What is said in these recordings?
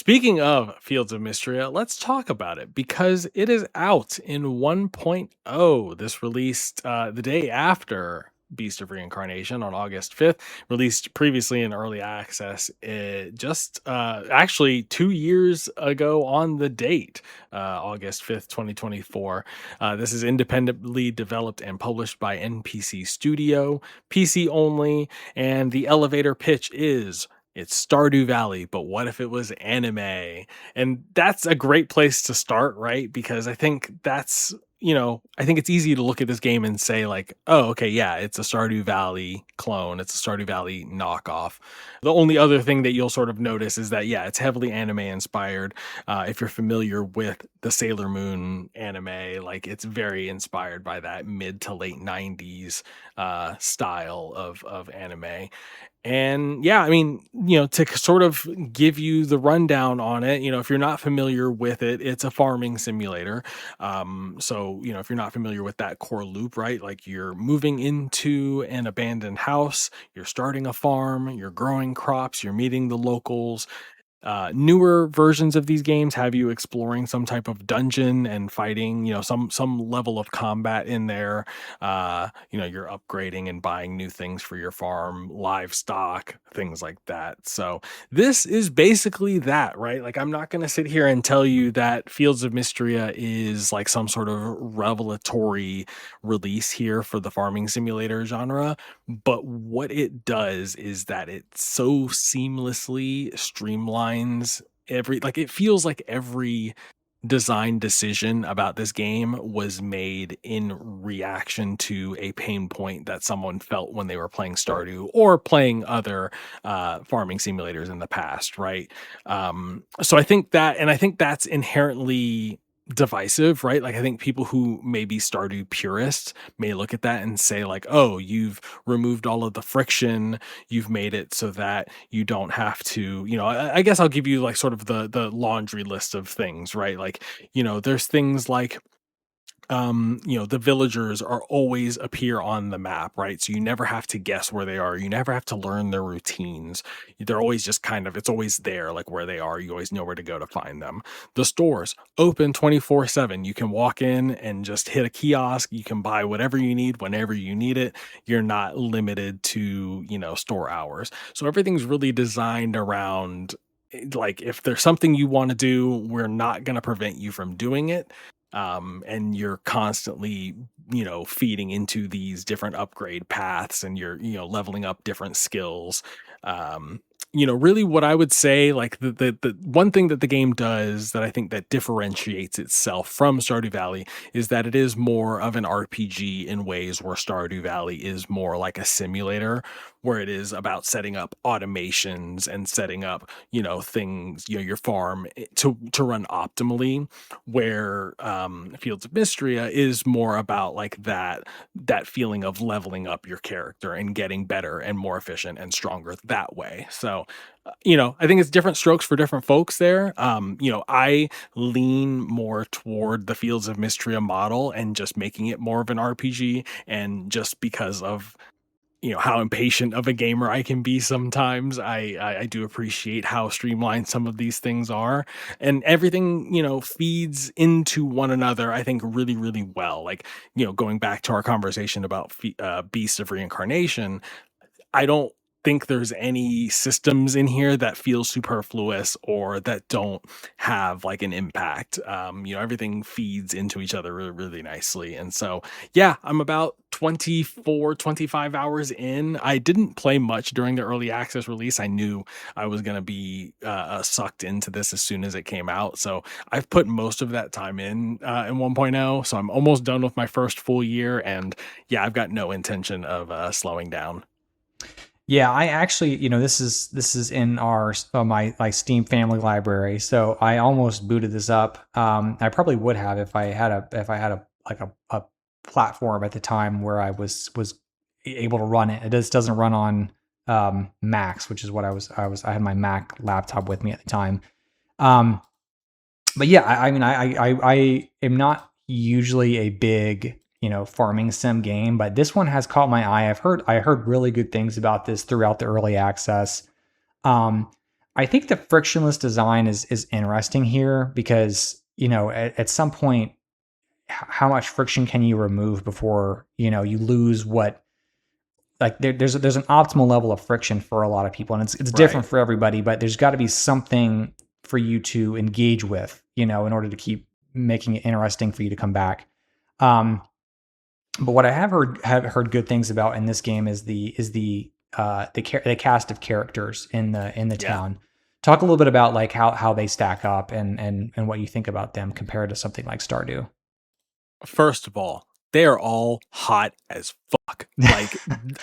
Speaking of Fields of Mistria, let's talk about it because it is out in 1.0. This released the day after Beast of Reincarnation on August 5th, released previously in early access just actually 2 years ago on the date, August 5th, 2024. This is independently developed and published by NPC Studio, PC only, and the elevator pitch is it's Stardew Valley, but what if it was anime? And that's a great place to start, right? Because I think I think it's easy to look at this game and say, like, oh, okay, yeah, it's a Stardew Valley clone, it's a Stardew Valley knockoff. The only other thing that you'll sort of notice is that, yeah, it's heavily anime inspired. If you're familiar with the Sailor Moon anime, like, it's very inspired by that mid to late 90s style of anime. And yeah, I mean, to sort of give you the rundown on it, if you're not familiar with it, it's a farming simulator. So, if you're not familiar with that core loop, right? Like you're moving into an abandoned house, you're starting a farm, you're growing crops, you're meeting the locals. Newer versions of these games have you exploring some type of dungeon and fighting, some level of combat in there. You're upgrading and buying new things for your farm, livestock, things like that. So this is basically that, right? Like, I'm not going to sit here and tell you that Fields of Mystria is like some sort of revelatory release here for the farming simulator genre, but what it does is that it so seamlessly streamlines it feels like every design decision about this game was made in reaction to a pain point that someone felt when they were playing Stardew or playing other farming simulators in the past, right? So I think that's inherently divisive, right? Like, I think people who may be Stardew purists may look at that and say, like, oh, you've removed all of the friction, you've made it so that you don't have to, I guess I'll give you like sort of the laundry list of things, right? Like, there's things like the villagers are always appear on the map, right? So you never have to guess where they are, you never have to learn their routines. They're always just kind of, it's always there, like where they are, you always know where to go to find them. The stores open 24/7. You can walk in and just hit a kiosk, you can buy whatever you need whenever you need it. You're not limited to, store hours. So everything's really designed around, like, if there's something you want to do, we're not going to prevent you from doing it. And you're constantly, feeding into these different upgrade paths, and you're, leveling up different skills. Really what I would say, like, the one thing that the game does that I think that differentiates itself from Stardew Valley is that it is more of an RPG in ways where Stardew Valley is more like a simulator, where it is about setting up automations and setting up, things, your farm to run optimally, where Fields of Mystria is more about like that feeling of leveling up your character and getting better and more efficient and stronger that way. So I think it's different strokes for different folks there. I lean more toward the Fields of Mystria model and just making it more of an RPG, and just because of how impatient of a gamer I can be sometimes, I do appreciate how streamlined some of these things are, and everything feeds into one another, I think, really, really well. Like, going back to our conversation about Beast of Reincarnation, I don't think there's any systems in here that feel superfluous or that don't have like an impact. Everything feeds into each other really, really nicely. And so, yeah, I'm about 24, 25 hours in. I didn't play much during the early access release. I knew I was going to be sucked into this as soon as it came out. So I've put most of that time in 1.0. So I'm almost done with my first full year. And yeah, I've got no intention of slowing down. Yeah, I actually, this is in our my Steam family library, so I almost booted this up. I probably would have if I had a like a platform at the time where I was able to run it. It just doesn't run on Macs, which is what I had my Mac laptop with me at the time. Um, but yeah, I mean, I am not usually a big, farming sim game, but this one has caught my eye. I heard really good things about this throughout the early access. Um, I think the frictionless design is interesting here because at some point, how much friction can you remove before you lose what like there's an optimal level of friction for a lot of people, and it's Right. different for everybody, but there's got to be something for you to engage with, in order to keep making it interesting for you to come back. Um, but what I have heard good things about in this game is the cast of characters in the Yeah. town. Talk a little bit about like how they stack up and what you think about them compared to something like Stardew. First of all, they are all hot as fuck. Like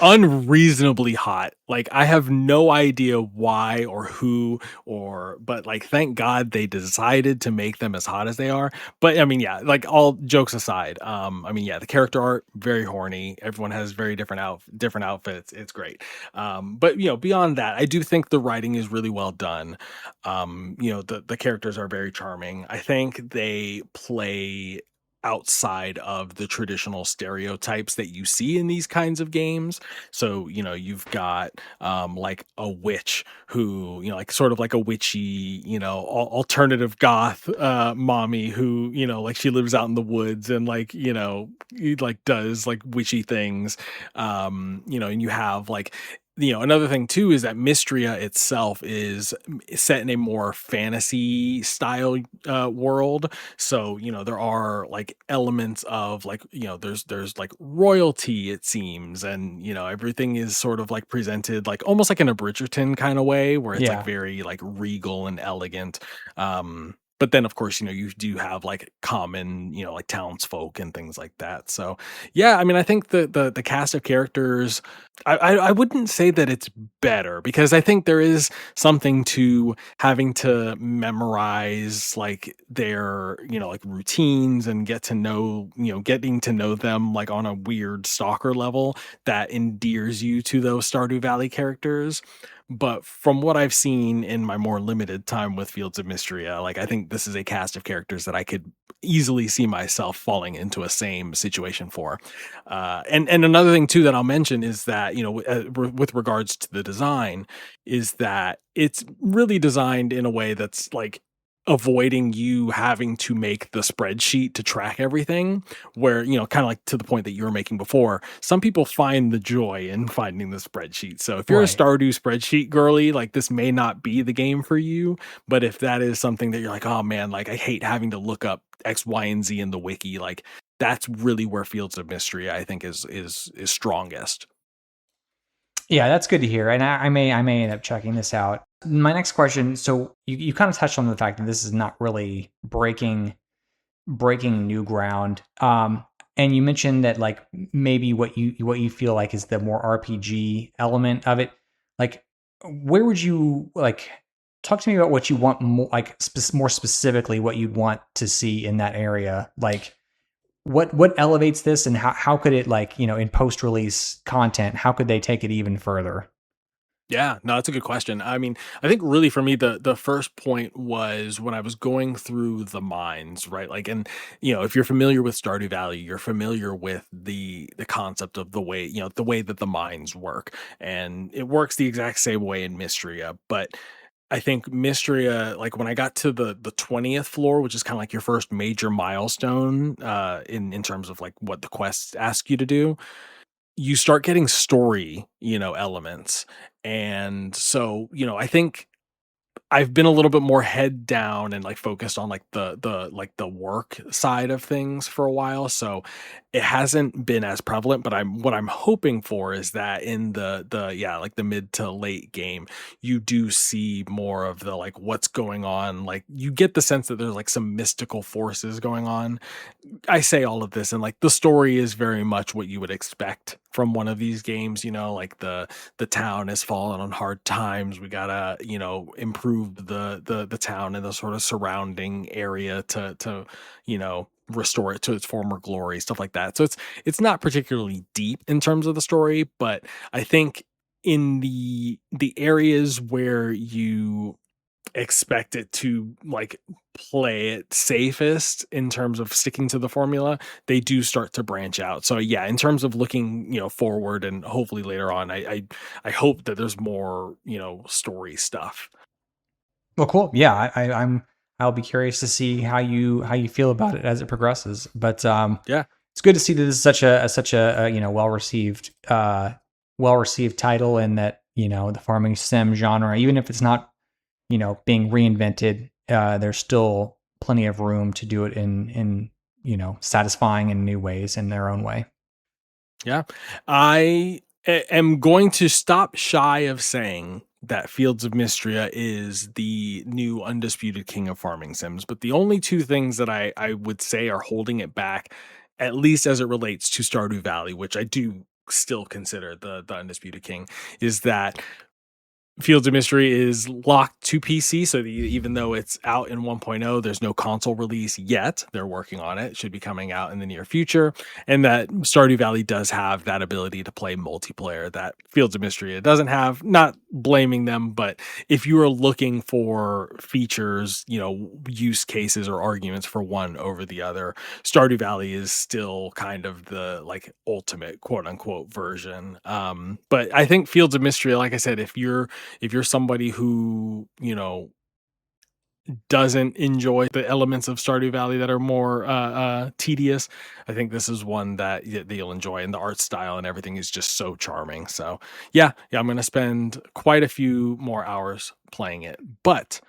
unreasonably hot. Like I have no idea why or who or but like thank God they decided to make them as hot as they are. But I mean, yeah, like all jokes aside, I mean, yeah, the character art very horny. Everyone has very different outfits. It's great. But beyond that, I do think the writing is really well done. The characters are very charming. I think they play outside of the traditional stereotypes that you see in these kinds of games. So, you've got like a witch who, like sort of like a witchy, alternative goth mommy who, like she lives out in the woods and like, like does like witchy things. And you have like another thing too is that Mistria itself is set in a more fantasy style world. So there are like elements of like there's like royalty, it seems, and everything is sort of like presented like almost like in a Bridgerton kind of way where it's like Yeah. very like regal and elegant. But then of course you do have like common like townsfolk and things like that. So yeah, I mean, I think the cast of characters, I wouldn't say that it's better because I think there is something to having to memorize like their like routines and getting to know them like on a weird stalker level that endears you to those Stardew Valley characters. But from what I've seen in my more limited time with Fields of Mistria, like I think this is a cast of characters that I could easily see myself falling into a same situation for. And another thing too that I'll mention is that with regards to the design, is that it's really designed in a way that's like avoiding you having to make the spreadsheet to track everything where kind of like to the point that you were making before, some people find the joy in finding the spreadsheet. So if you're a Right. Stardew spreadsheet girly, like this may not be the game for you, but if that is something that you're like, oh man, like I hate having to look up X, Y, and Z in the wiki, like that's really where Fields of Mystery I think is strongest. Yeah, that's good to hear. And I may end up checking this out. My next question, so you kind of touched on the fact that this is not really breaking new ground. And you mentioned that like maybe what you feel like is the more RPG element of it. Like, where would you like talk to me about what you want more, like more specifically what you'd want to see in that area? Like, what elevates this, and how could it, like, in post release content, how could they take it even further? Yeah, no, that's a good question. I mean, I think really for me the first point was when I was going through the mines, right? Like, and if you're familiar with Stardew Valley, you're familiar with the concept of the way that the mines work, and it works the exact same way in Mystria. But I think Mystria, like when I got to the 20th floor, which is kind of like your first major milestone, in terms of like what the quests ask you to do, you start getting story, elements. And so, I think I've been a little bit more head down and like focused on like the work side of things for a while. So it hasn't been as prevalent, but what I'm hoping for is that in the yeah, like the mid to late game, you do see more of the like what's going on. Like you get the sense that there's like some mystical forces going on. I say all of this and like the story is very much what you would expect from one of these games, like the town has fallen on hard times. We gotta, improve the town and the sort of surrounding area to restore it to its former glory, stuff like that. So it's not particularly deep in terms of the story, but I think in the areas where you expect it to like play it safest in terms of sticking to the formula, they do start to branch out. So yeah, in terms of looking, forward and hopefully later on, I hope that there's more, story stuff. Well, cool. Yeah, I'll be curious to see how you feel about it as it progresses. But Yeah. it's good to see that this is such a you know well received title, and that you know the farming sim genre, even if it's not you know being reinvented, there's still plenty of room to do it in you know satisfying in new ways in their own way. Yeah. Am going to stop shy of saying that Fields of Mistria is the new undisputed king of farming sims, but the only two things that I would say are holding it back, at least as it relates to Stardew Valley, which I do still consider the undisputed king, is that Fields of Mystery is locked to PC, so even though it's out in 1.0, there's no console release yet. They're working on it. It should be coming out in the near future. And that Stardew Valley does have that ability to play multiplayer that Fields of Mystery it doesn't have. Not blaming them, but if you are looking for features, you know, use cases or arguments for one over the other, Stardew Valley is still kind of the like ultimate quote unquote version. But I think Fields of Mystery, like I said, if you're somebody who, you know, doesn't enjoy the elements of Stardew Valley that are more tedious, I think this is one that you'll enjoy, and the art style and everything is just so charming. So yeah, I'm going to spend quite a few more hours playing it. But